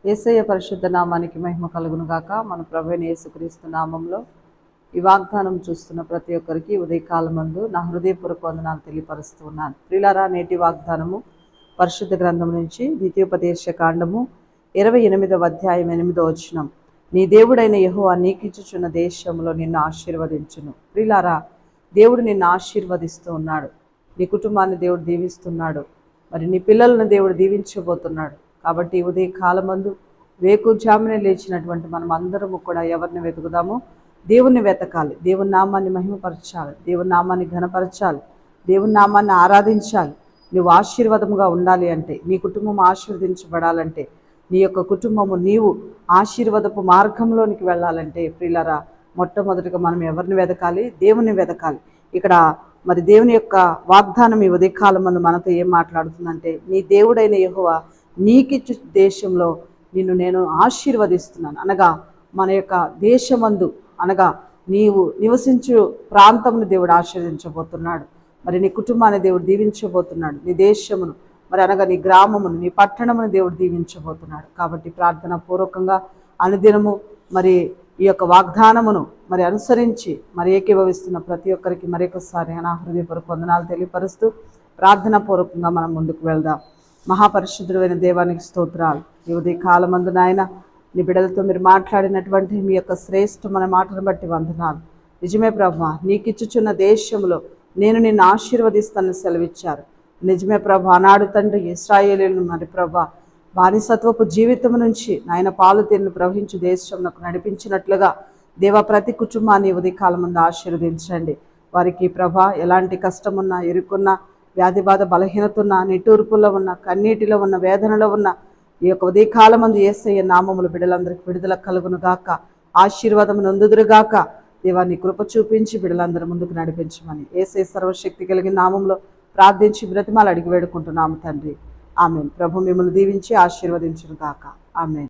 యేసయ్య పరిశుద్ధ నామానికి మహిమ కలుగును గాక. మన ప్రభువైన యేసుక్రీస్తు నామంలో ఈ వాగ్దానం చూస్తున్న ప్రతి ఒక్కరికి ఉదయకాలమందు నా హృదయపూర్వక వందనాలు తెలియపరుస్తూ ఉన్నాను. ప్రియులారా, నేటి వాగ్దానము పరిశుద్ధ గ్రంథం నుంచి ద్వితీయోపదేశ కాండము 28వ అధ్యాయం 8వ వచనం. నీ దేవుడైన యెహోవా నీకిచ్చుచున్న దేశంలో నిన్ను ఆశీర్వదించును. ప్రియులారా, దేవుడు నిన్ను ఆశీర్వదిస్తూ ఉన్నాడు. నీ కుటుంబాన్ని దేవుడు దీవిస్తున్నాడు. మరి నీ పిల్లలను దేవుడు దీవించబోతున్నాడు. కాబట్టి ఉదయ కాలమందు వేకుజామునే లేచినటువంటి మనం అందరము కూడా ఎవరిని వెతుకుదాము? దేవుణ్ణి వెతకాలి. దేవుని నామాన్ని మహిమపరచాలి. దేవుని నామాన్ని ఘనపరచాలి. దేవుని నామాన్ని ఆరాధించాలి. నువ్వు ఆశీర్వాదముగా ఉండాలి అంటే, నీ కుటుంబం ఆశీర్వదించబడాలంటే, నీ యొక్క కుటుంబము నీవు ఆశీర్వాదపు మార్గంలోనికి వెళ్ళాలంటే ప్రియులారా, మొట్టమొదటిగా మనం ఎవరిని వెతకాలి? దేవుని వెతకాలి. ఇక్కడ మరి దేవుని యొక్క వాగ్దానం ఈ ఉదయకాలమందు మనతో ఏం మాట్లాడుతుందంటే, నీ దేవుడైన యెహోవా నీకిచ్చు దేశంలో నిన్ను నేను ఆశీర్వదిస్తున్నాను. అనగా మన యొక్క దేశమందు, అనగా నీవు నివసించు ప్రాంతమును దేవుడు ఆశీర్వదించబోతున్నాడు. మరి నీ కుటుంబాన్ని దేవుడు దీవించబోతున్నాడు. నీ దేశమును, మరి అనగా నీ గ్రామమును, నీ పట్టణమును దేవుడు దీవించబోతున్నాడు. కాబట్టి ప్రార్థన పూర్వకంగా అనుదినము మరి ఈ యొక్క వాగ్దానమును మరి అనుసరించి మరి ఏకీభవిస్తున్న ప్రతి ఒక్కరికి మరొకసారి నా హృదయపూర్వక వందనాలు తెలియపరుస్తూ ప్రార్థన పూర్వకంగా మనం ముందుకు వెళ్దాం. మహాపరిశుద్ధుడైన దేవానికి స్తోత్రాలు. ఈ ఉదయ కాలమందు నాయన నీ బిడ్డలతో మీరు మాట్లాడినటువంటి మీ యొక్క శ్రేష్టమైన మాటను బట్టి వందనాలు. నిజమే ప్రభా, నీకిచ్చుచున్న దేశంలో నేను నిన్ను ఆశీర్వదిస్తానని సెలవిచ్చారు. నిజమే ప్రభా, ఆనాడు తండ్రి ఇశ్రాయేలీయులను మరి ప్రభా బానిసత్వపు జీవితం నుంచి నాయన పాలు తేనెలు ప్రవహించు దేశంలోకి నడిపించినట్లుగా దేవా ప్రతి కుటుంబాన్ని ఉదయకాలం ముందు ఆశీర్వదించండి. వారికి ప్రభా ఎలాంటి కష్టమున్నా, ఇరుకున్నా, వ్యాధి బాధ బలహీనత ఉన్న, నిట్టూర్పులో ఉన్న, కన్నీటిలో ఉన్న, వేదనలో ఉన్న ఈ యొక్క ఉదయకాలం మందు యేసయ్య నామములు బిడ్డలందరికీ విడుదల కలుగును గాక, ఆశీర్వాదం నొందుదురుగాక. దేవాన్ని కృప చూపించి బిడ్డలందరి ముందుకు నడిపించమని యేసయ్య సర్వశక్తి కలిగిన నామంలో ప్రార్థించి బ్రతిమాలు అడిగి వేడుకుంటున్నాము తండ్రి. ఆమేన్. ప్రభు మిమ్మల్ని దీవించి ఆశీర్వదించును గాక. ఆమేన్.